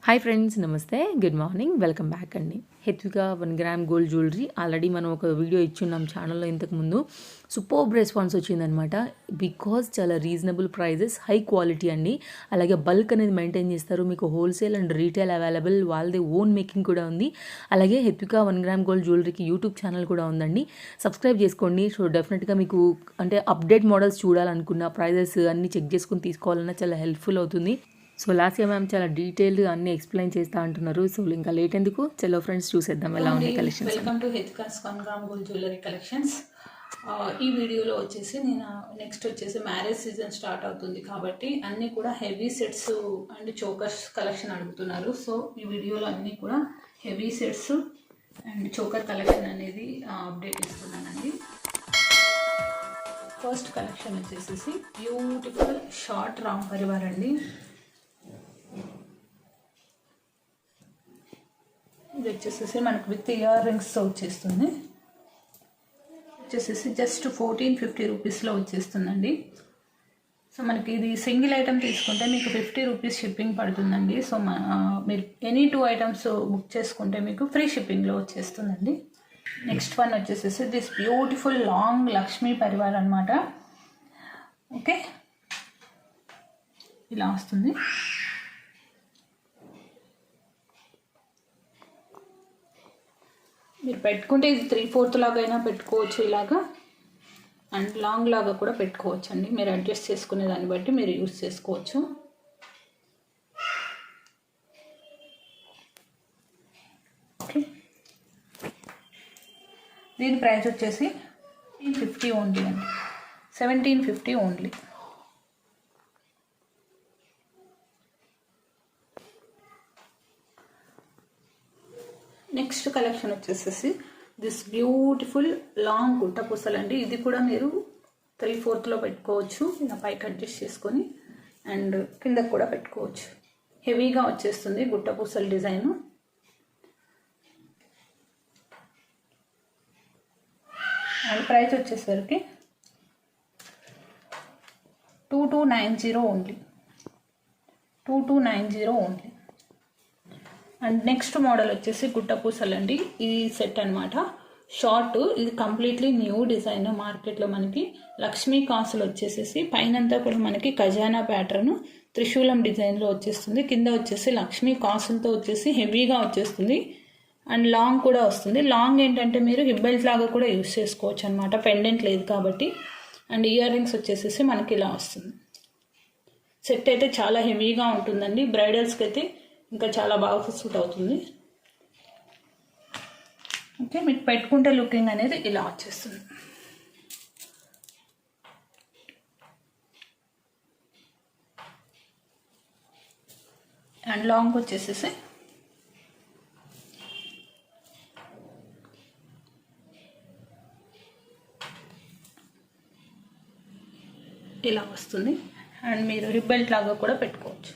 Hi friends, నమస్తే, good morning, welcome back అండి. హెత్విక 1 gram gold jewellery already మనం ఒక వీడియో ఇచ్చున్నాం ఛానల్లో ఇంతకుముందు. సూపర్బ్ రెస్పాన్స్ వచ్చిందనమాట. బికాజ్ చాలా రీజనబుల్ ప్రైజెస్, హై క్వాలిటీ అండి. అలాగే బల్క్ అనేది మెయింటైన్ చేస్తారు. మీకు హోల్సేల్ అండ్ రీటైల్ అవైలబుల్, వాళ్ళది ఓన్ మేకింగ్ కూడా ఉంది. అలాగే హెత్విక 1 గ్రామ్ గోల్డ్ జ్యువెలరీకి యూట్యూబ్ ఛానల్ కూడా ఉందండి. సబ్స్క్రైబ్ చేసుకోండి. సో డెఫినెట్గా మీకు అంటే అప్డేట్ మోడల్స్ చూడాలనుకున్న, ప్రైజెస్ అన్నీ చెక్ చేసుకుని తీసుకోవాలన్నా చాలా హెల్ప్ఫుల్ అవుతుంది. సో లాస్య మ్యామ్ చాలా డీటెయిల్గా అన్ని ఎక్స్ప్లెయిన్ చేస్తూ అంటున్నారు. సో ఇంకా లేట్ ఎందుకు, చలో ఫ్రెండ్స్ చూసేద్దాం ఎలా ఉన్నాయి collections. Welcome to Hethvikas 1 gram gold jewellery collections. ఈ వీడియోలో వచ్చేసి నేను నెక్స్ట్ వచ్చేసి మ్యారేజ్ సీజన్ స్టార్ట్ అవుతుంది కాబట్టి అన్నీ కూడా heavy sets and chokers collection అడుగుతున్నారు. సో ఈ వీడియోలో అన్నీ కూడా heavy sets and choker collection అనేది అప్డేట్ ఇస్తున్నానండి. ఫస్ట్ కలెక్షన్ వచ్చేసి బ్యూటిఫుల్ షార్ట్ రామ్ పరివార్ అండి. ఇది వచ్చేసేసి మనకు విత్ ఇయర్ రింగ్స్తో వచ్చేస్తుంది. వచ్చేసేసి జస్ట్ 1450 రూపీస్లో వచ్చేస్తుందండి. సో మనకి ఇది సింగిల్ ఐటమ్ తీసుకుంటే మీకు 50 రూపీస్ షిప్పింగ్ పడుతుందండి. సో మీరు ఎనీ 2 ఐటమ్స్ బుక్ చేసుకుంటే మీకు ఫ్రీ షిప్పింగ్లో వచ్చేస్తుందండి. నెక్స్ట్ వన్ వచ్చేసేసి this beautiful long Lakshmi Parivar అనమాట. ఓకే, ఇలా వస్తుంది. మీరు పెట్టుకుంటే ఇది 3/4 లాగా అయినా పెట్టుకోవచ్చు ఇలాగా, అండ్ లాంగ్ లాగా కూడా పెట్టుకోవచ్చు అండి. మీరు అడ్జస్ట్ చేసుకునే దాన్ని బట్టి మీరు యూస్ చేసుకోవచ్చు. ఓకే, దీని ప్రైస్ వచ్చేసి 1750 ఓన్లీ అండి. 1750 ఓన్లీ. నెక్స్ట్ కలెక్షన్ వచ్చేసేసి దిస్ బ్యూటిఫుల్ లాంగ్ గుట్ట పూసలు అండి. ఇది కూడా మీరు 3/4లో పెట్టుకోవచ్చు. ఇలా పైకి అడ్జస్ట్ చేసుకొని అండ్ కిందకు కూడా పెట్టుకోవచ్చు. హెవీగా వచ్చేస్తుంది గుట్ట పూసల డిజైన్. అండ్ ప్రైస్ వచ్చేసరికి 2290 only. 2290 only. And next model వచ్చేసి గుట్ట పూసలు అండి. ఇది సెట్ అనమాట, షార్ట్. ఇది కంప్లీట్లీ న్యూ డిజైన్ మార్కెట్లో. మనకి లక్ష్మీ కాసులు వచ్చేసేసి పైనంతా కూడా మనకి ఖజానా ప్యాటర్న్ త్రిశూలం డిజైన్లో వచ్చేస్తుంది. కింద వచ్చేసి లక్ష్మీ కాసులతో వచ్చేసి హెవీగా వచ్చేస్తుంది. అండ్ లాంగ్ కూడా వస్తుంది. లాంగ్ ఏంటంటే మీరు హిప్ బెల్ట్ లాగా కూడా యూస్ చేసుకోవచ్చు అనమాట, పెండెంట్ లేదు కాబట్టి. అండ్ ఇయర్ రింగ్స్ వచ్చేసేసి మనకి ఇలా వస్తుంది. సెట్ అయితే చాలా హెవీగా ఉంటుందండి. బ్రైడల్స్కి అయితే ఇంకా చాలా బాగా సూట్ అవుతుంది. ఓకే, మీకు పెట్టుకుంటే లుకింగ్ అనేది ఇలా వచ్చేస్తుంది. అండ్ లాంగ్ వచ్చేసేసి ఇలా వస్తుంది. అండ్ మీరు రిప్ బెల్ట్ లాగా కూడా పెట్టుకోవచ్చు.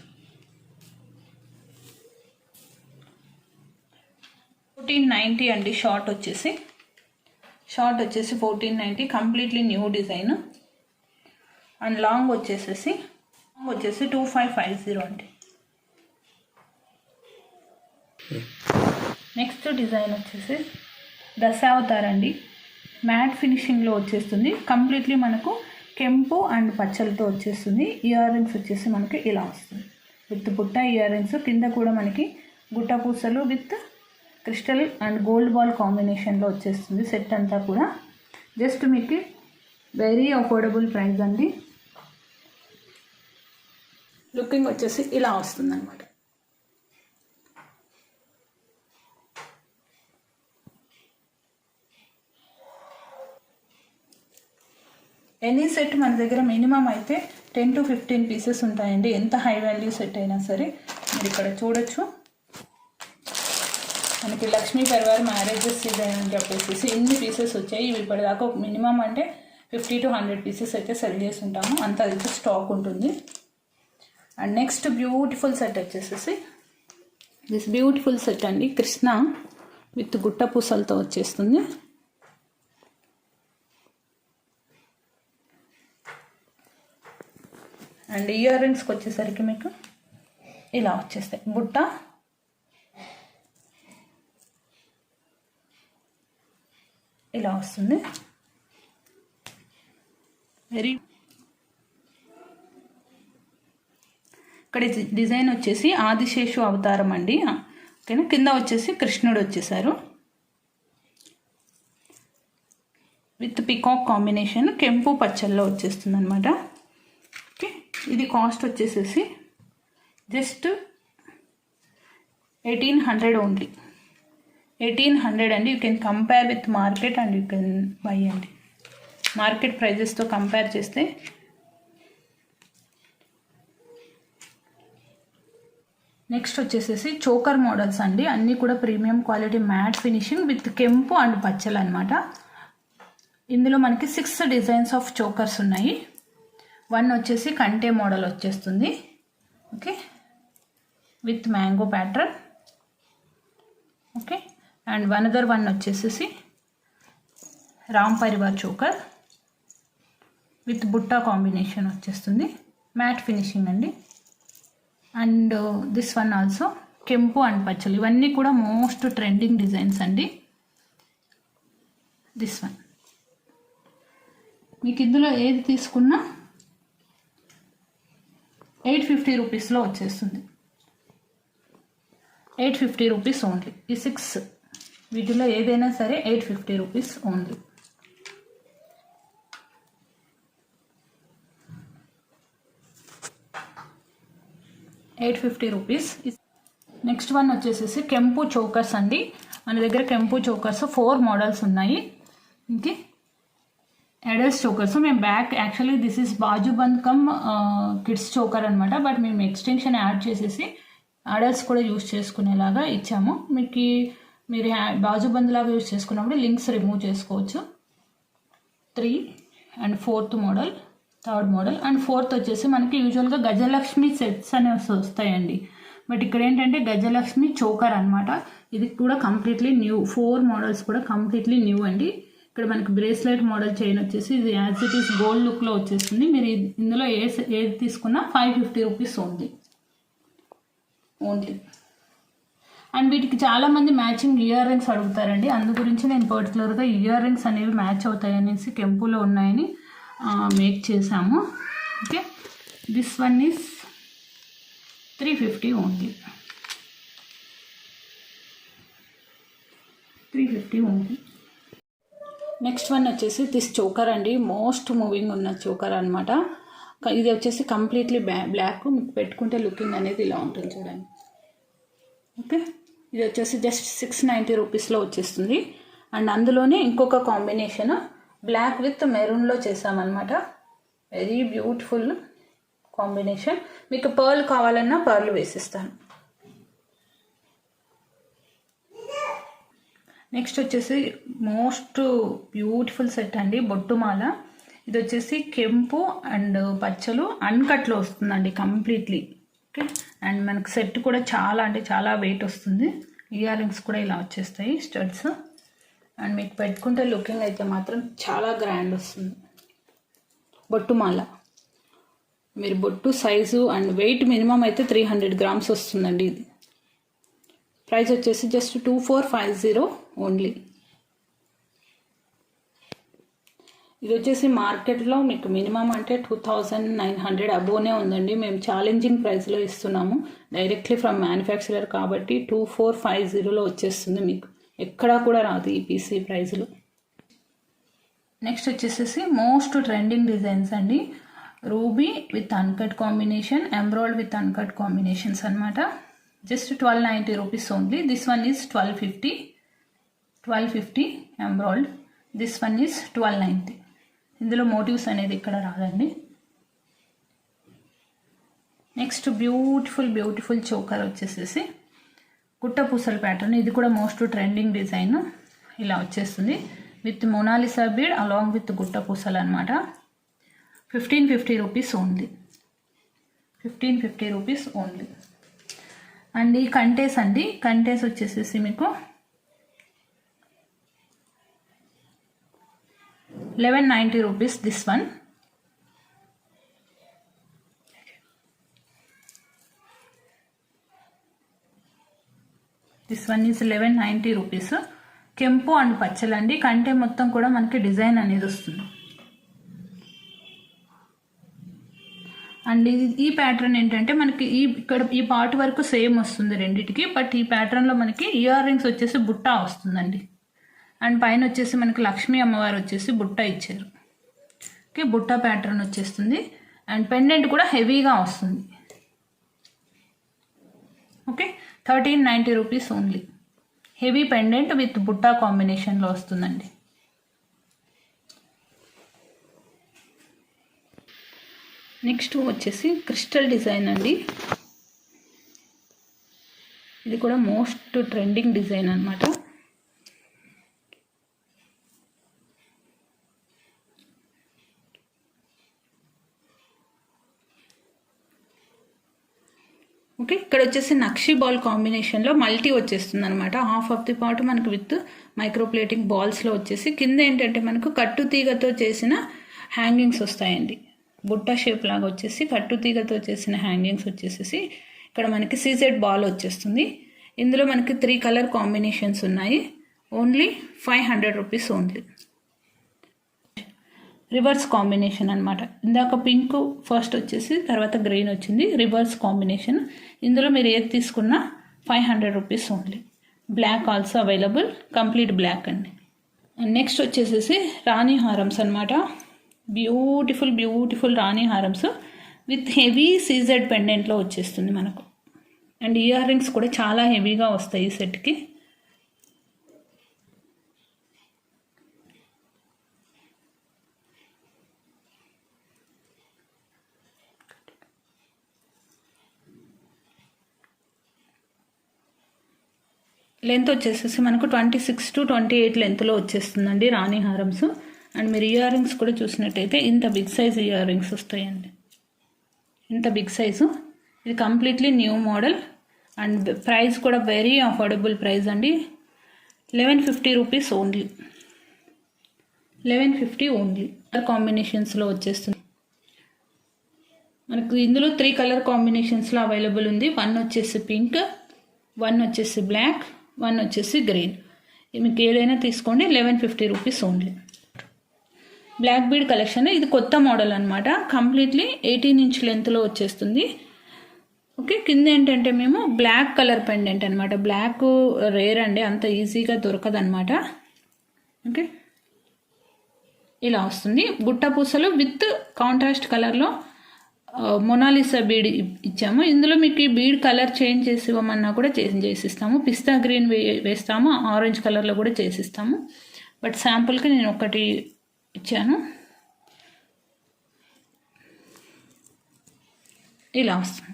1490 అండి. షార్ట్ వచ్చేసి 1490, completely new design. And long వచ్చేసి 2550 అండి. నెక్స్ట్ డిజైన్ వచ్చేసి దశావతార్ అండి. మ్యాట్ ఫినిషింగ్లో వచ్చేస్తుంది. కంప్లీట్లీ మనకు కెంపు అండ్ పచ్చలతో వచ్చేస్తుంది. ఇయర్ రింగ్స్ వచ్చేసి మనకి ఇలా వస్తుంది విత్ బుట్ట ఇయర్ రింగ్స్. కింద కూడా మనకి గుట్ట పూసలు with crystal and gold ball కాంబినేషన్లో వచ్చేస్తుంది. సెట్ అంతా కూడా జస్ట్ మీకు వెరీ అఫోర్డబుల్ ప్రైస్ అండి. లుకింగ్ వచ్చేసి ఇలా వస్తుంది అనమాట. ఎనీ సెట్ మన దగ్గర మినిమం అయితే 10 to 15 పీసెస్ ఉంటాయండి. ఎంత హై వాల్యూ సెట్ అయినా సరే. మీరు ఇక్కడ చూడొచ్చు, మనకి లక్ష్మీ పరివార్ మ్యారేజెస్ సీజన్ అని చెప్పేసి ఎన్ని పీసెస్ వచ్చాయి. ఇవి ఇప్పటిదాకా ఒక మినిమం అంటే 50 to 100 పీసెస్ అయితే సెల్ చేసి ఉంటాము. అంత అయితే స్టాక్ ఉంటుంది. అండ్ నెక్స్ట్ బ్యూటిఫుల్ సెట్ వచ్చేసేసి దిస్ బ్యూటిఫుల్ సెట్ అండి. కృష్ణ విత్ గుట్ట పూసలతో వచ్చేస్తుంది. అండ్ ఇయర్ రింగ్స్కి వచ్చేసరికి మీకు ఇలా వచ్చేస్తాయి. బుట్ట ఇలా వస్తుంది. వెరీ ఇక్కడ డిజైన్ వచ్చేసి ఆదిశేషు అవతారం అండి. ఓకేనా, కింద వచ్చేసి కృష్ణుడు వచ్చేసారు విత్ పికాక్ కాంబినేషన్, కెంపు పచ్చల్లో వచ్చేస్తుంది అనమాట. ఓకే, ఇది కాస్ట్ వచ్చేసేసి జస్ట్ 1800 ఓన్లీ. 1800 అండి. You can compare with market and you can buy అండి. మార్కెట్ ప్రైజెస్తో కంపేర్ చేస్తే నెక్స్ట్ వచ్చేసేసి చోకర్ మోడల్స్ అండి. అన్నీ కూడా premium quality matte finishing with కెంపు అండ్ పచ్చలు అనమాట. ఇందులో మనకి 6 డిజైన్స్ ఆఫ్ చోకర్స్ ఉన్నాయి. 1 వచ్చేసి కంటే మోడల్ వచ్చేస్తుంది. Okay, with mango pattern. Okay, and another 1 వచ్చేసేసి రామ్ పరివార్ చోకర్ విత్ బుట్టా కాంబినేషన్ వచ్చేస్తుంది, మ్యాట్ ఫినిషింగ్ అండి. అండ్ దిస్ వన్ ఆల్సో కెంపు అండ్ పచ్చలు. ఇవన్నీ కూడా మోస్ట్ ట్రెండింగ్ డిజైన్స్ అండి. దిస్ వన్ మీకు ఇందులో ఏది తీసుకున్నా 850 రూపీస్లో వచ్చేస్తుంది. 850 రూపీస్ ఓన్లీ. ఈ 6 వీటిలో ఏదైనా సరే 850 రూపీస్ ఓన్లీ. ₹850. నెక్స్ట్ వన్ వచ్చేసేసి కెంపు చోకర్స్ అండి. మన దగ్గర కెంపు చోకర్స్ 4 మోడల్స్ ఉన్నాయి. Okay, adults chokers. మేము బ్యాక్ యాక్చువల్లీ దిస్ ఇస్ బాజుబంద్ కమ్ కిడ్స్ చోకర్ అనమాట. బట్ మేము ఎక్స్టెన్షన్ యాడ్ చేసేసి అడల్ట్స్ కూడా యూస్ చేసుకునేలాగా ఇచ్చాము. మీరు బాజుబంద్ లాగా యూస్ చేసుకున్నప్పుడు లింక్స్ రిమూవ్ చేసుకోవచ్చు. 3 and 4th model, 3rd model and 4th వచ్చేసి మనకి యూజువల్గా గజలక్ష్మి సెట్స్ అనేవి వస్తాయండి. బట్ ఇక్కడ ఏంటంటే గజలక్ష్మి చోకర్ అనమాట. ఇది కూడా కంప్లీట్లీ న్యూ. 4 మోడల్స్ కూడా కంప్లీట్లీ న్యూ అండి. ఇక్కడ మనకి బ్రేస్లెట్ మోడల్ చైన్ వచ్చేసి ఇది యాజ్ ఇట్ ఈస్ గోల్డ్ లుక్లో వచ్చేస్తుంది. మీరు ఇందులో ఏది తీసుకున్నా 550 రూపీస్ ఓన్లీ. అండ్ వీటికి చాలామంది మ్యాచింగ్ ఇయర్ రింగ్స్ అడుగుతారండి. అందు గురించి నేను పర్టికులర్గా ఇయర్ రింగ్స్ అనేవి మ్యాచ్ అవుతాయి అనేసి కెంపులో ఉన్నాయని మేక్ చేసాము. Okay, this one is 350 only. 350 only. Next one వచ్చేసి దిస్ చోకర్ అండి. మోస్ట్ మూవింగ్ ఉన్న చోకర్ అనమాట. ఇది వచ్చేసి కంప్లీట్లీ బ్లాక్. మీకు పెట్టుకుంటే లుకింగ్ అనేది ఇలా ఉంటుంది చూడండి. ఓకే, ఇది వచ్చేసి జస్ట్ 690 రూపీస్లో వచ్చేస్తుంది. అండ్ అందులోనే ఇంకొక కాంబినేషన్ బ్లాక్ విత్ మెరూన్లో చేసామన్నమాట. Very beautiful combination. మీకు పర్ల్ కావాలన్నా పర్ల్ వేసిస్తాను. నెక్స్ట్ వచ్చేసి మోస్ట్ బ్యూటిఫుల్ సెట్ అండి, బొట్టుమాల. ఇది వచ్చేసి కెంపు అండ్ పచ్చలు అన్కట్లో వస్తుందండి కంప్లీట్లీ. ఓకే, అండ్ మనకు సెట్ కూడా చాలా అంటే చాలా వెయిట్ వస్తుంది. ఇయర్ రింగ్స్ కూడా ఇలా వచ్చేస్తాయి, స్టడ్స్. అండ్ మీకు పెట్టుకుంటే లుకింగ్ అయితే మాత్రం చాలా గ్రాండ్ వస్తుంది. బొట్టుమాల. మీరు బొట్టు సైజు అండ్ వెయిట్ మినిమం అయితే 300 గ్రామ్స్ వస్తుందండి. ఇది ప్రైస్ వచ్చేసి జస్ట్ 2450 ఓన్లీ. ఇది వచ్చేసి మార్కెట్లో మీకు మినిమం అంటే 2900 అబోనే ఉందండి. మేము ఛాలెంజింగ్ ప్రైస్లో ఇస్తున్నాము, డైరెక్ట్లీ ఫ్రమ్ మ్యానుఫ్యాక్చరర్ కాబట్టి 2450లో వచ్చేస్తుంది. మీకు ఎక్కడా కూడా రాదు ఈ పీసీ ప్రైస్లో. నెక్స్ట్ వచ్చేసేసి మోస్ట్ ట్రెండింగ్ డిజైన్స్ అండి. Ruby with uncut combination, embroid with uncut combinations అనమాట. Just 1290 rupees only. This one is 1250 embroid. This one is 1290. ఇందులో మోటివ్స్ అనేది ఇక్కడ రాదండి. నెక్స్ట్ బ్యూటిఫుల్ చోకర్ వచ్చేసేసి కుట్టపూసల ప్యాటర్న్. ఇది కూడా మోస్ట్ ట్రెండింగ్ డిజైన్. ఇలా వచ్చేస్తుంది with Monalisa bead along with గుట్టపూసలు అనమాట. 1550 rupees only. 1550 rupees only. And ఈ కంటేస్ అండి. కంటేస్ వచ్చేసేసి మీకు 1190 rupees. This one is 1190 rupees. కెంపు అండ్ పచ్చలండి. కంటే మొత్తం కూడా మనకి డిజైన్ అనేది వస్తుంది. అండ్ ఈ ప్యాటర్న్ ఏంటంటే మనకి ఇక్కడ ఈ పార్ట్ వరకు సేమ్ వస్తుంది రెండిటికి. బట్ ఈ ప్యాటర్న్లో మనకి ఇయర్ రింగ్స్ వచ్చేసి బుట్ట వస్తుందండి. అండ్ పైన వచ్చేసి మనకి లక్ష్మీ అమ్మవారు వచ్చేసి బుట్ట ఇచ్చారు. ఓకే, బుట్ట ప్యాటర్న్ వచ్చేస్తుంది. అండ్ పెండెంట్ కూడా హెవీగా వస్తుంది. Okay, 1390 rupees only. Heavy pendant with బుట్టా కాంబినేషన్లో వస్తుందండి. నెక్స్ట్ వచ్చేసి క్రిస్టల్ డిజైన్ అండి. ఇది కూడా మోస్ట్ ట్రెండింగ్ డిజైన్ అన్నమాట. ఓకే, ఇక్కడ వచ్చేసి నక్షి బాల్ కాంబినేషన్లో మల్టీ వచ్చేస్తుంది అనమాట. హాఫ్ ఆఫ్ ది పార్ట్ మనకు విత్ మైక్రోప్లేటింగ్ బాల్స్లో వచ్చేసి కింద ఏంటంటే మనకు కట్టు తీగతో చేసిన హ్యాంగింగ్స్ వస్తాయండి. బుట్ట షేప్ లాగా వచ్చేసి కట్టు తీగతో చేసిన హ్యాంగింగ్స్ వచ్చేసి ఇక్కడ మనకి సీజెడ్ బాల్ వచ్చేస్తుంది. ఇందులో మనకి 3 కలర్ కాంబినేషన్స్ ఉన్నాయి. Only 500 rupees only. Reverse combination అనమాట. ఇందాక పింక్ ఫస్ట్ వచ్చేసి తర్వాత గ్రీన్ వచ్చింది. Reverse combination. ఇందులో మీరు ఏది తీసుకున్నా 500 rupees only. Black also available, complete black అండి. నెక్స్ట్ వచ్చేసేసి రాణి హారమ్స్ అనమాట. బ్యూటిఫుల్ రాణి హారమ్స్ విత్ హెవీ సీజెడ్ పెండెంట్లో వచ్చేస్తుంది మనకు. అండ్ ఇయర్ రింగ్స్ కూడా చాలా హెవీగా వస్తాయి ఈ సెట్కి. లెంత్ వచ్చేసేసి మనకు 26 to 28 లెంత్లో వచ్చేస్తుందండి రాణి హారమ్స్. అండ్ మీరు ఇయర్ రింగ్స్ కూడా చూసినట్టయితే ఇంత బిగ్ సైజ్ ఇయర్ రింగ్స్ వస్తాయండి. ఇంత బిగ్ సైజు. ఇది completely new model. And price కూడా వెరీ అఫోర్డబుల్ ప్రైస్ అండి. 1150 రూపీస్ ఓన్లీ. 1150 ఓన్లీ. కలర్ కాంబినేషన్స్లో వచ్చేస్తుంది మనకు. ఇందులో 3 కలర్ కాంబినేషన్స్లో అవైలబుల్ ఉంది. 1 వచ్చేసి పింక్, 1 వచ్చేసి బ్లాక్, 1 వచ్చేసి గ్రీన్. మీకు ఏదైనా తీసుకోండి. 1150 rupees only. Black bead collection. ఇది కొత్త మోడల్ అనమాట. కంప్లీట్లీ 18 ఇంచ్ లెంత్లో వచ్చేస్తుంది. ఓకే, కింద ఏంటంటే మేము బ్లాక్ కలర్ పెండెంట్ అనమాట. బ్లాక్ రేర్ అండి, అంత ఈజీగా దొరకదు అనమాట. ఓకే, ఇలా వస్తుంది. బుట్ట పూసలు విత్ కాంట్రాస్ట్ కలర్లో మొనాలిసా బీడ్ ఇచ్చాము. ఇందులో మీకు ఈ బీడ్ కలర్ చేంజ్ చేసి ఇవ్వమన్నా కూడా చేసిస్తాము. పిస్తా గ్రీన్ వేస్తాము, ఆరెంజ్ కలర్లో కూడా చేసిస్తాము. బట్ శాంపుల్కి నేను ఒకటి ఇచ్చాను. ఇలా వస్తుంది.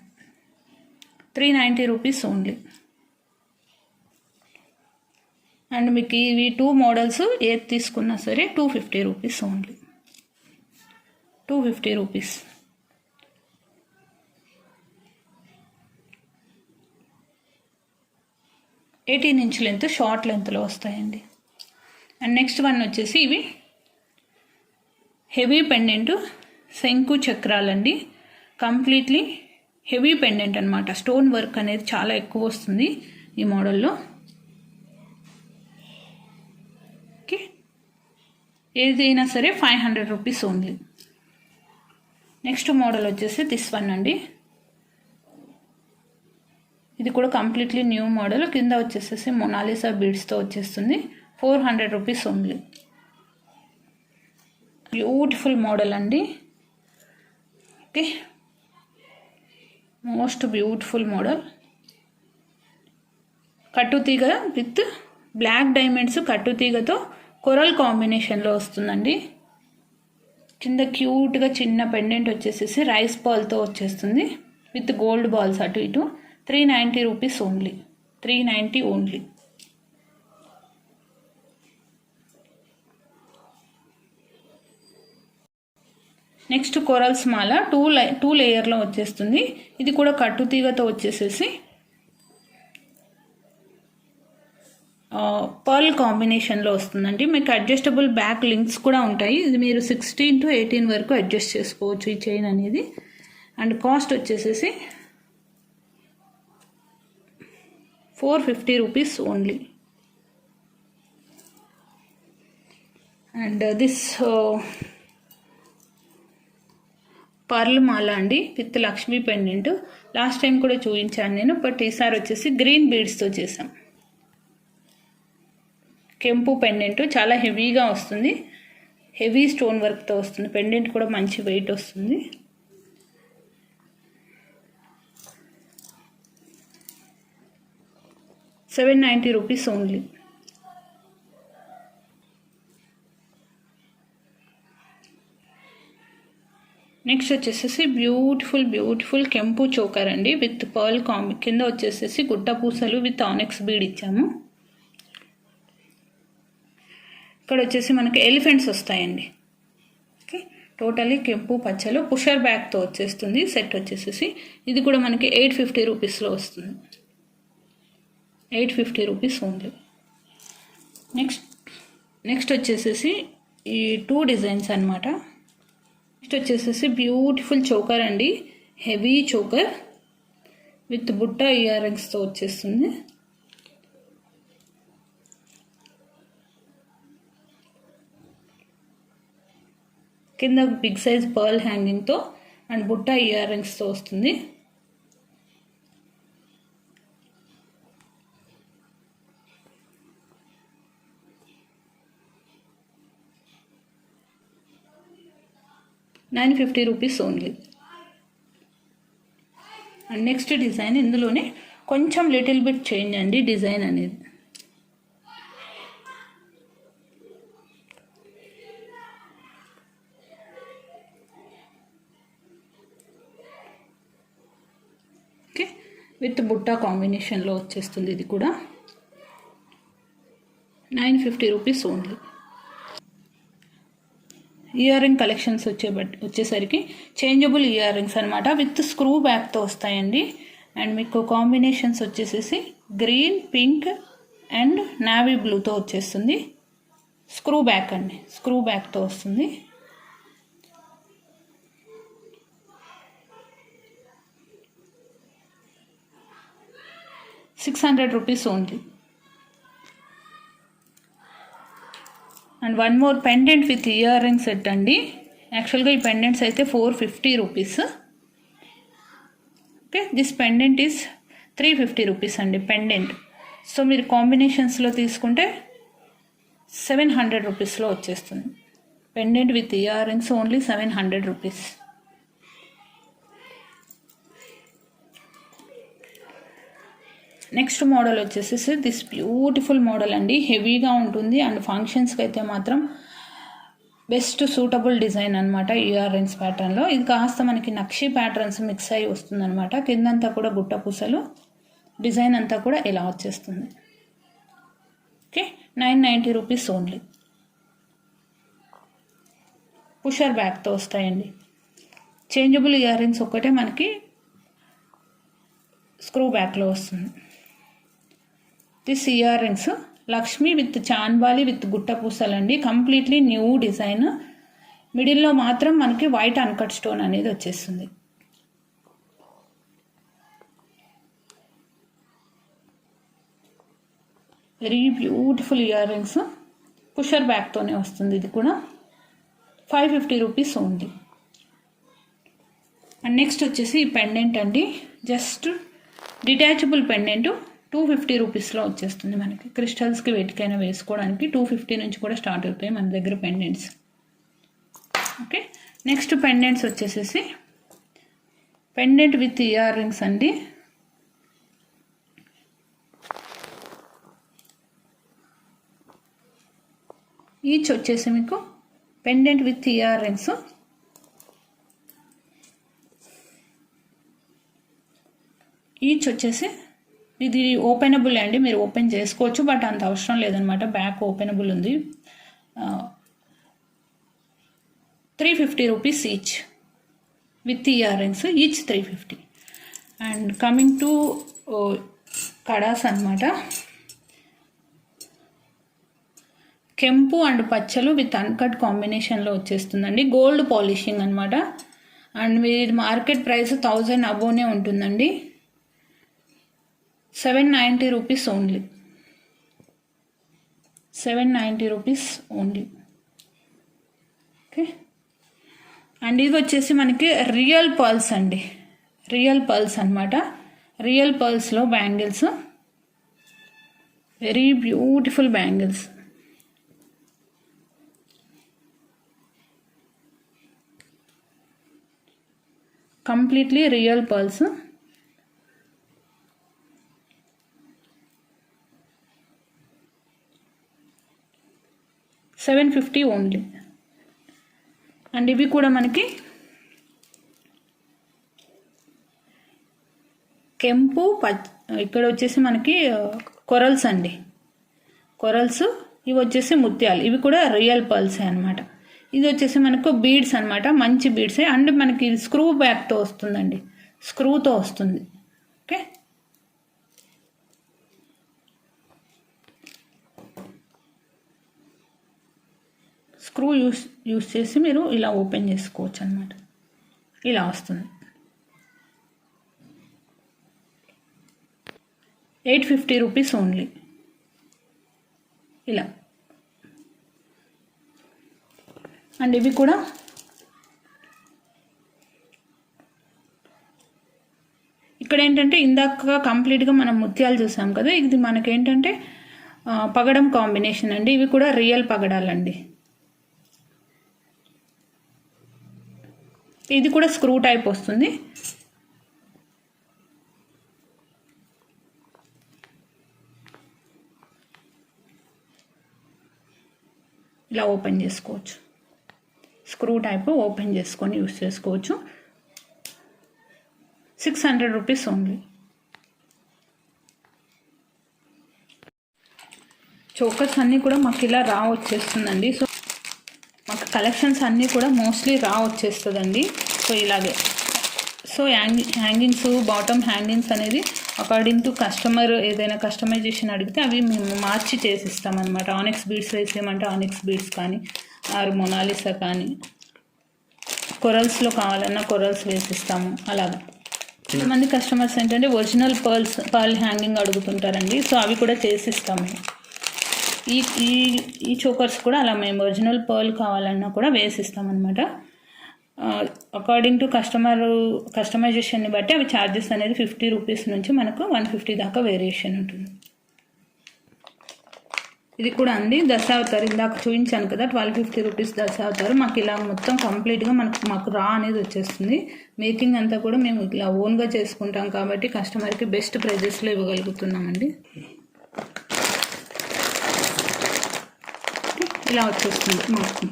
390 రూపీస్ ఓన్లీ. అండ్ మీకు ఇవి 2 మోడల్స్ ఏది తీసుకున్నా సరే 250 rupees only. 250 rupees. Eighteen inch length, short లెంత్లో వస్తాయండి. అండ్ నెక్స్ట్ వన్ వచ్చేసి ఇవి హెవీ పెండెంట్ శంకు చక్రాలండి. కంప్లీట్లీ హెవీ పెండెంట్ అనమాట. స్టోన్ వర్క్ అనేది చాలా ఎక్కువ వస్తుంది ఈ మోడల్లో. ఓకే, ఏదైనా సరే 500 రూపీస్ ఓన్లీ. నెక్స్ట్ మోడల్ వచ్చేసి దిస్ వన్ అండి. ఇది కూడా కంప్లీట్లీ న్యూ మోడల్. కింద వచ్చేసేసి మొనాలిసా బీడ్స్తో వచ్చేస్తుంది. 400 రూపీస్ ఓన్లీ. బ్యూటిఫుల్ మోడల్ అండి. Okay, most beautiful model. కట్టుతీగ విత్ బ్లాక్ డైమండ్స్ కట్టుతీగతో కొరల్ కాంబినేషన్లో వస్తుందండి. కింద క్యూట్గా చిన్న పెండెంట్ వచ్చేసేసి రైస్ బాల్తో వచ్చేస్తుంది విత్ గోల్డ్ బాల్స్ అటు ఇటు. 390 rupees only. 390 only. Next corals మాల 2 లేయర్లో వచ్చేస్తుంది. ఇది కూడా కట్టుతీగతో వచ్చేసేసి పర్ల్ కాంబినేషన్లో వస్తుందండి. మీకు అడ్జస్టబుల్ బ్యాక్ లింక్స్ కూడా ఉంటాయి. ఇది మీరు 16 to 18 వరకు అడ్జస్ట్ చేసుకోవచ్చు ఈ చైన్ అనేది. అండ్ కాస్ట్ వచ్చేసేసి 450 rupees only. And this pearl మాల అండి with Lakshmi pendant. Last time కూడా చూపించాను నేను, బట్ ఈసారి వచ్చేసి గ్రీన్ బీడ్స్తో చేసాం. కెంపు పెండెంట్ చాలా హెవీగా వస్తుంది, హెవీ స్టోన్ వర్క్తో వస్తుంది. పెండెంట్ కూడా మంచి వెయిట్ వస్తుంది. ₹790 ఓన్లీ. నెక్స్ట్ వచ్చేసేసి బ్యూటిఫుల్ కెంపు చోకర్ అండి విత్ పర్ల్ కాంబి. కింద వచ్చేసేసి గుట్ట పూసలు విత్ ఆనెక్స్ బీడ్ ఇచ్చాము. ఇక్కడ వచ్చేసి మనకి ఎలిఫెంట్స్ వస్తాయండి. ఓకే, టోటలీ కెంపు పచ్చలు పుషర్ బ్యాగ్తో వచ్చేస్తుంది. సెట్ వచ్చేసేసి ఇది కూడా మనకి ₹850 వస్తుంది. ₹850 ఓన్లీ. నెక్స్ట్ వచ్చేసేసి ఈ 2 డిజైన్స్ అనమాట. నెక్స్ట్ వచ్చేసేసి బ్యూటిఫుల్ చోకర్ అండి, హెవీ చోకర్ విత్ బుట్ట ఇయర్ రింగ్స్తో వచ్చేస్తుంది. కింద బిగ్ సైజ్ పర్ల్ హ్యాంగింగ్తో అండ్ బుట్ట ఇయర్ రింగ్స్తో వస్తుంది. ₹950 ఓన్లీ. అండ్ నెక్స్ట్ డిజైన్ ఇందులోనే కొంచెం లిటిల్ బిట్ చేంజ్ అండి డిజైన్ అనేది. ఓకే, విత్ బుట్టా కాంబినేషన్లో వచ్చేస్తుంది. ఇది కూడా ₹950 ఓన్లీ. ఇయర్ రింగ్ కలెక్షన్స్ వచ్చేసరికి చేంజబుల్ ఇయర్ రింగ్స్ అనమాట విత్ స్క్రూ బ్యాక్తో వస్తాయండి. అండ్ మీకు కాంబినేషన్స్ వచ్చేసేసి గ్రీన్, పింక్ అండ్ నావీ బ్లూతో వచ్చేస్తుంది. స్క్రూ బ్యాక్ అండి, స్క్రూ బ్యాక్తో వస్తుంది. ₹600 only. And one more pendant with ear ring set అండి. యాక్చువల్గా ఈ పెండెంట్స్ అయితే ₹450. ఓకే, దిస్ పెండెంట్ ఈస్ ₹350 అండి పెండెంట్. సో మీరు కాంబినేషన్స్లో తీసుకుంటే ₹700 వచ్చేస్తుంది. Pendant with ear rings only ₹700. Next model వచ్చేసేసి దిస్ బ్యూటిఫుల్ మోడల్ అండి, హెవీగా ఉంటుంది అండ్ ఫంక్షన్స్కి అయితే మాత్రం బెస్ట్ సూటబుల్ డిజైన్ అనమాట. ఇయర్ రింగ్స్ ప్యాటర్న్లో ఇది కాస్త మనకి నక్షి ప్యాటర్న్స్ మిక్స్ అయ్యి వస్తుంది అనమాట. కిందంతా కూడా గుట్ట పూసలు, డిజైన్ అంతా కూడా ఇలా వచ్చేస్తుంది. Okay, ₹990 only. పుషర్ బ్యాగ్తో వస్తాయండి. చేంజబుల్ ఇయర్ రింగ్స్ ఒక్కటే మనకి స్క్రూ బ్యాక్లో వస్తుంది. This ear rings Lakshmi with chandbali with గుట్ట పూసలండి. Completely new design. మిడిల్లో మాత్రం మనకి వైట్ అన్కట్ స్టోన్ అనేది వచ్చేస్తుంది. Very beautiful earrings, pusher బ్యాక్తోనే వస్తుంది. ఇది కూడా ₹550 ఓన్లీ. అండ్ నెక్స్ట్ వచ్చేసి ఈ పెండెంట్ అండి, జస్ట్ డిటాచబుల్ పెండెంట్ ₹250 వచ్చేస్తుంది మనకి. క్రిస్టల్స్కి వెయిట్కైనా వేసుకోవడానికి 250 నుంచి కూడా స్టార్ట్ అవుతాయి మన దగ్గర పెండెంట్స్. ఓకే, నెక్స్ట్ పెండెంట్స్ వచ్చేసేసి పెండెంట్ విత్ ఇయర్ రింగ్స్ అండి. ఈచ్ వచ్చేసి మీకు pendant with ear rings each వచ్చేసి ఇది ఓపెనబుల్ అండి, మీరు ఓపెన్ చేసుకోవచ్చు, బట్ అంత అవసరం లేదనమాట. బ్యాక్ ఓపెనబుల్ ఉంది. ₹350 each with ear rings, each 350. And coming to kadas అనమాట. కెంపు అండ్ పచ్చలు విత్ అన్కట్ కాంబినేషన్లో వచ్చేస్తుందండి. గోల్డ్ పాలిషింగ్ అనమాట. అండ్ మీరు మార్కెట్ ప్రైస్ 1000 అబోనే ఉంటుందండి. ₹790 ఓన్లీ. ₹790 ఓన్లీ. ఓకే. అండ్ ఇది వచ్చేసి మనకి రియల్ పర్ల్స్ అండి, రియల్ పర్ల్స్ అనమాట. రియల్ పర్ల్స్లో bangles, very beautiful bangles. Completely real pearls. $750 only. And ఇవి కూడా మనకి కెంపు ఇక్కడ వచ్చేసి మనకి కొరల్స్ అండి, కొరల్స్. ఇవి వచ్చేసి ముత్యాలు, ఇవి కూడా రియల్ పర్ల్సే అనమాట. ఇది వచ్చేసి మనకు బీడ్స్ అనమాట, మంచి బీడ్సే. అండ్ మనకి స్క్రూ బ్యాక్తో వస్తుందండి, స్క్రూతో వస్తుంది. ఓకే. స్క్రూ యూస్ చేసి మీరు ఇలా ఓపెన్ చేసుకోవచ్చు అనమాట. ఇలా వస్తుంది. 850 రూపీస్ ఓన్లీ. ఇలా. అండ్ ఇవి కూడా ఇక్కడ ఏంటంటే ఇందాక కంప్లీట్గా మనం ముత్యాలు చూసాం కదా, ఇది మనకేంటంటే పగడం కాంబినేషన్ అండి. ఇవి కూడా రియల్ పగడాలండి. ఇది కూడా స్క్రూ టైప్ వస్తుంది. ఇలా ఓపెన్ చేసుకోవచ్చు, స్క్రూ టైప్ ఓపెన్ చేసుకొని యూస్ చేసుకోవచ్చు. 600 రూపీస్ ఓన్లీ. చోకర్స్ అన్నీ కూడా మాకు ఇలా రా వచ్చేస్తుందండి. సో మాకు కలెక్షన్స్ అన్నీ కూడా మోస్ట్లీ రా వచ్చేస్తుందండి. సో ఇలాగే. సో హ్యాంగింగ్స్, బాటమ్ హ్యాంగింగ్స్ అనేది అకార్డింగ్ టు కస్టమర్ ఏదైనా కస్టమైజేషన్ అడిగితే అవి మేము మార్చి చేసిస్తామన్నమాట. ఆనిక్స్ బీడ్స్ వేసేయమంటే ఆనిక్స్ బీడ్స్ కానీ, ఆరు మొనాలిసా కానీ, కొరల్స్లో కావాలన్నా కొరల్స్ వేసిస్తాము. అలాగా కొంతమంది కస్టమర్స్ ఏంటంటే ఒరిజినల్ పర్ల్ హ్యాంగింగ్ అడుగుతుంటారండి. సో అవి కూడా చేసిస్తాము. ఈ ఈ ఈ చోకర్స్ కూడా అలా మేము ఒరిజినల్ పర్ల్ కావాలన్నా కూడా వేసిస్తామన్నమాట. అకార్డింగ్ టు కస్టమైజేషన్ని బట్టి అవి ఛార్జెస్ అనేది 50 రూపీస్ నుంచి మనకు 150 దాకా వేరియేషన్ ఉంటుంది. ఇది కూడా అండి దశావతారు, ఇందాక చూపించాను కదా 1250 రూపీస్ దశావతారు. మాకు ఇలా మొత్తం కంప్లీట్గా మాకు రా అనేది వచ్చేస్తుంది. మేకింగ్ అంతా కూడా మేము ఇలా ఓన్గా చేసుకుంటాం కాబట్టి కస్టమర్కి బెస్ట్ ప్రైజెస్లో ఇవ్వగలుగుతున్నామండి. ఇలా వచ్చేస్తుంది.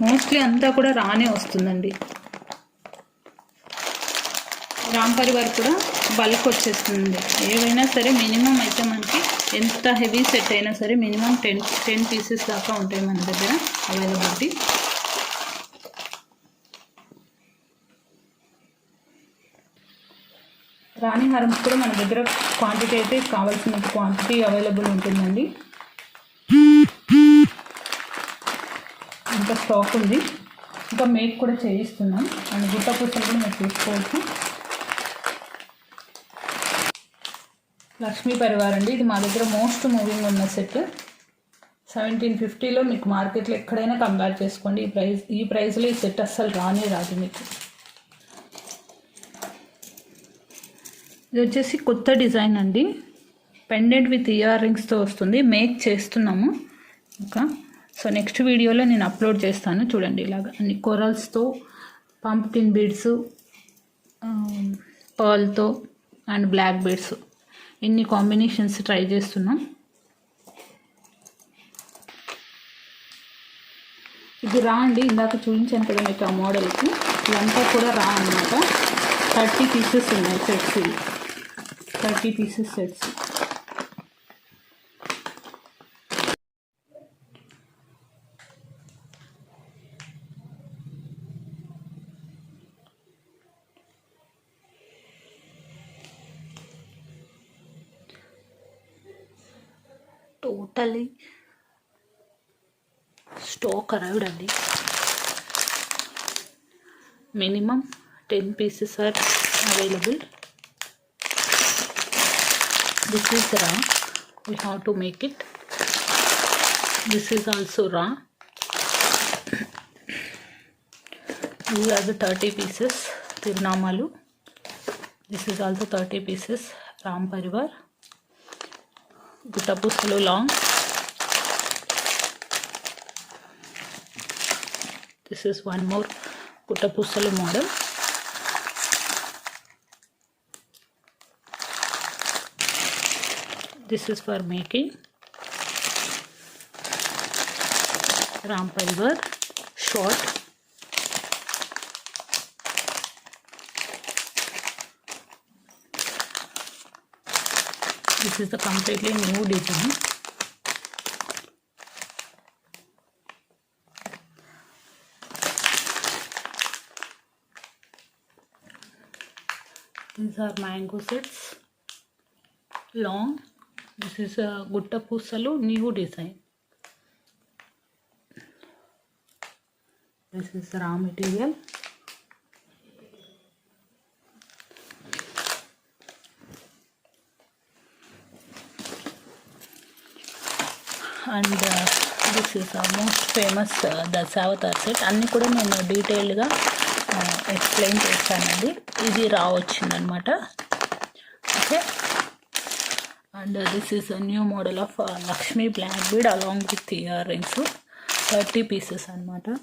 మోస్ట్లీ అంతా కూడా రానే వస్తుందండి. రామ్ పరివార్ కూడా బల్క్ వచ్చేస్తుంది. ఏవైనా సరే మినిమం అయితే మనకి ఎంత హెవీ సెట్ అయినా సరే మినిమం 10 పీసెస్ దాకా ఉంటాయి మన దగ్గర అవైలబిలిటీ. రాణి హారమ్స్ కూడా మన దగ్గర క్వాంటిటీ అయితే కావాల్సిన క్వాంటిటీ అవైలబుల్ ఉంటుందండి. ఇంకా స్టాక్ ఉంది, ఇంకా మేక్ కూడా చేయిస్తున్నాం. అండ్ గుట్ట పూసలు కూడా మీరు తీసుకోవచ్చు. లక్ష్మీ పరివార్ అండి, ఇది మా దగ్గర మోస్ట్ మూవింగ్ ఉన్న సెట్. 1750లో మీకు మార్కెట్లో ఎక్కడైనా కంపేర్ చేసుకోండి. ఈ ప్రైస్లో ఈ సెట్ అస్సలు రానే రాదు మీకు. ఇది వచ్చేసి కొత్త డిజైన్ అండి, పెండెంట్ విత్ ఇయర్ రింగ్స్తో వస్తుంది. మేక్ చేస్తున్నాము ఇంకా. సో నెక్స్ట్ వీడియోలో నేను అప్లోడ్ చేస్తాను చూడండి. ఇలాగ అన్ని కొరల్స్తో, పంప్కిన్ బీడ్స్, పర్ల్తో అండ్ బ్లాక్ బీడ్స్, ఇన్ని కాంబినేషన్స్ ట్రై చేస్తున్నాం. ఇది రా అండి, ఇందాక చూపించాను కదా మీకు ఆ మోడల్కి. ఇదంతా కూడా రా అన్నమాట. 30 పీసెస్ ఉన్నాయి సెట్స్. ఇవి 30 pieces sets. Totally stock arrived అండి. Minimum 10 pieces are available. This is raw, we have to make it. This is also raw. These are the 30 pieces Tirunamalu. This is also 30 pieces Ram Parivar. Guttapusalu long. This is one more Guttapusalu model. This is for making Ram Parivar short. This is the completely new design. These are mango sets, long. This is a Guttapusalu new design. This is raw material. And this is our most famous Dasavatar set. అన్నీ కూడా నేను డీటెయిల్గా explain చేస్తానండి. ఇది రా వచ్చిందనమాట. Okay. And this is a new model of Lakshmi black bead along with earrings. 30 pieces anamata.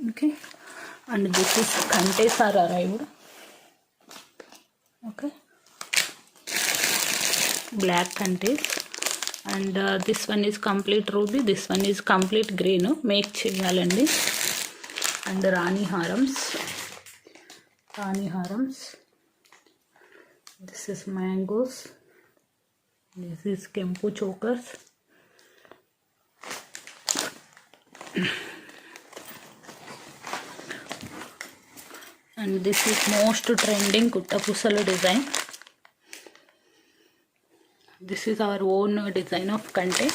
Okay. And this is Kantes are arrived. Okay. Black Kantes. And this one is complete ruby. This one is complete green. Make cheyalandi. And Rani Harams. This is mangoes. This is Kempu chokers. And this is most trending Guttapusalu design. This is our own design of Kante.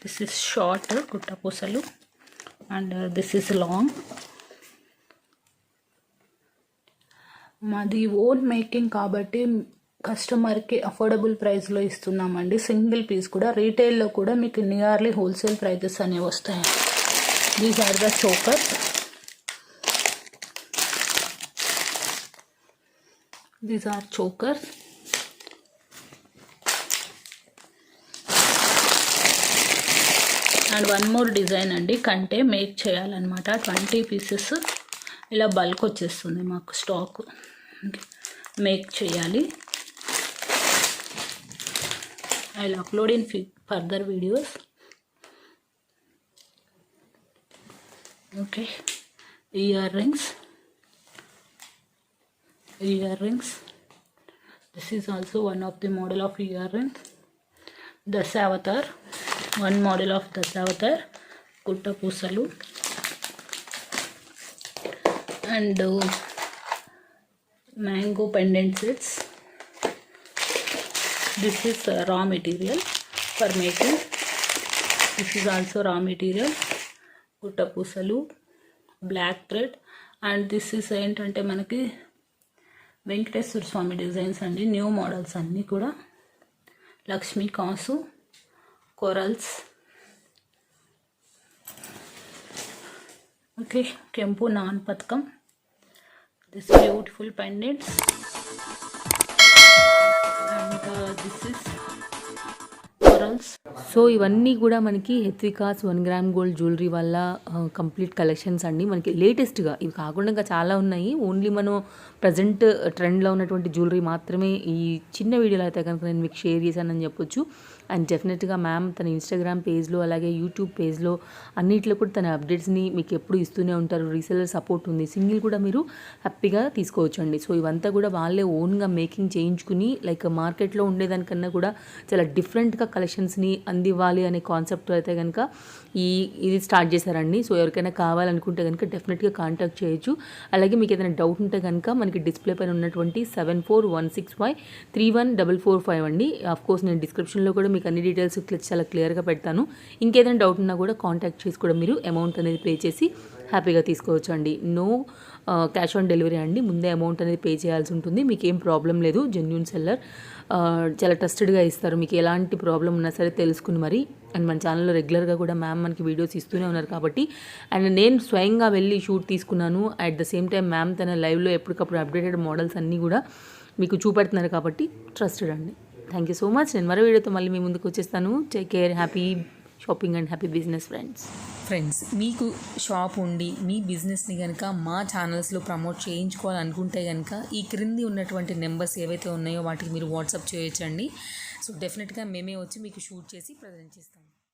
This is short Guttapusalu. And this is long. మాది own making కాబట్టి కస్టమర్కి affordable ప్రైస్లో ఇస్తున్నామండి. Single piece కూడా రీటైల్లో కూడా మీకు nearly wholesale prices అనేవి వస్తాయి. These are the chokers. These are chokers. And one more design అండి. కంటే మేక్ చేయాలన్నమాట. 20 పీసెస్ ఇలా బల్క్ వచ్చేస్తుంది మాకు స్టాక్. మేక్ చేయాలి. I will upload in further videos. Okay. Ear rings. This is also one of the model of ear rings. Dasavatar. One model of Dasavatar. Guttapusalu. And mango pendant sets. This is raw material for making. This is also raw material. Guttapusalu. Black thread. And this is ఏంటంటే మనకి వెంకటేశ్వర స్వామి designs అండి. New models అన్నీ కూడా. లక్ష్మీ కాసు, corals. Okay. కెంపు non పథకం. This beautiful pendants. And this is corals. So ఇవన్నీ కూడా మనకి హెత్వికాస్ 1 గ్రామ్ గోల్డ్ జ్యువెలరీ వల్ల కంప్లీట్ కలెక్షన్స్ అండి. మనకి లేటెస్ట్గా ఇవి కాకుండా ఇంకా చాలా ఉన్నాయి. ఓన్లీ మనం ప్రజెంట్ ట్రెండ్లో ఉన్నటువంటి జ్యువెలరీ మాత్రమే ఈ చిన్న వీడియోలో అయితే కనుక నేను మీకు షేర్ చేశానని చెప్పొచ్చు. అండ్ డెఫినెట్గా మ్యామ్ తన ఇన్స్టాగ్రామ్ పేజ్లో అలాగే యూట్యూబ్ పేజ్లో అన్నిట్లో కూడా తన అప్డేట్స్ని మీకు ఎప్పుడు ఇస్తూనే ఉంటారు. రీసెలర్ సపోర్ట్ ఉంది. సింగిల్ కూడా మీరు హ్యాపీగా తీసుకోవచ్చు అండి. సో ఇవంతా కూడా వాళ్ళే ఓన్గా మేకింగ్ చేయించుకుని లైక్ మార్కెట్లో ఉండేదానికన్నా కూడా చాలా డిఫరెంట్గా కలెక్షన్స్ని అందివ్వాలి అనే కాన్సెప్ట్ అయితే కనుక ఇది స్టార్ట్ చేశారండి. సో ఎవరికైనా కావాలనుకుంటే కనుక డెఫినెట్గా కాంటాక్ట్ చేయొచ్చు. అలాగే మీకు ఏదైనా డౌట్ ఉంటే కనుక మనకి డిస్ప్లే పైన ఉన్నటువంటి 7416531445 అండి. ఆఫ్కోర్స్ నేను డిస్క్రిప్షన్లో కూడా మీకు అన్ని డీటెయిల్స్ చాలా క్లియర్గా పెడతాను. ఇంకేదైనా డౌట్ ఉన్నా కూడా కాంటాక్ట్ చేసి కూడా మీరు అమౌంట్ అనేది పే చేసి హ్యాపీగా తీసుకోవచ్చు అండి. నో క్యాష్ ఆన్ డెలివరీ అండి. ముందే అమౌంట్ అనేది పే చేయాల్సి ఉంటుంది. మీకు ఏం ప్రాబ్లం లేదు. జెన్యూన్ సెల్లర్, చాలా ట్రస్టెడ్గా ఇస్తారు. మీకు ఎలాంటి ప్రాబ్లం ఉన్నా సరే తెలుసుకుని మరి. అండ్ మన ఛానల్లో రెగ్యులర్గా కూడా మ్యామ్ మనకి వీడియోస్ ఇస్తూనే ఉన్నారు కాబట్టి, అండ్ నేను స్వయంగా వెళ్ళి షూట్ తీసుకున్నాను. At the same time ma'am తన లైవ్లో ఎప్పటికప్పుడు అప్డేటెడ్ మోడల్స్ అన్నీ కూడా మీకు చూపెడుతున్నారు కాబట్టి ట్రస్టెడ్ అండి. Thank you so much. నేను మరో వీడియోతో మళ్ళీ మీ ముందుకు వచ్చేస్తాను. Take care, happy shopping and happy business friends. మీకు షాప్ ఉండి మీ బిజినెస్ని కనుక మా ఛానల్స్లో ప్రమోట్ చేయించుకోవాలనుకుంటే కనుక ఈ క్రింది ఉన్నటువంటి నెంబర్స్ ఏవైతే ఉన్నాయో వాటికి మీరు వాట్సాప్ చేయొచ్చండి. సో డెఫినెట్గా మేమే వచ్చి మీకు షూట్ చేసి ప్రజెంట్ చేస్తాం.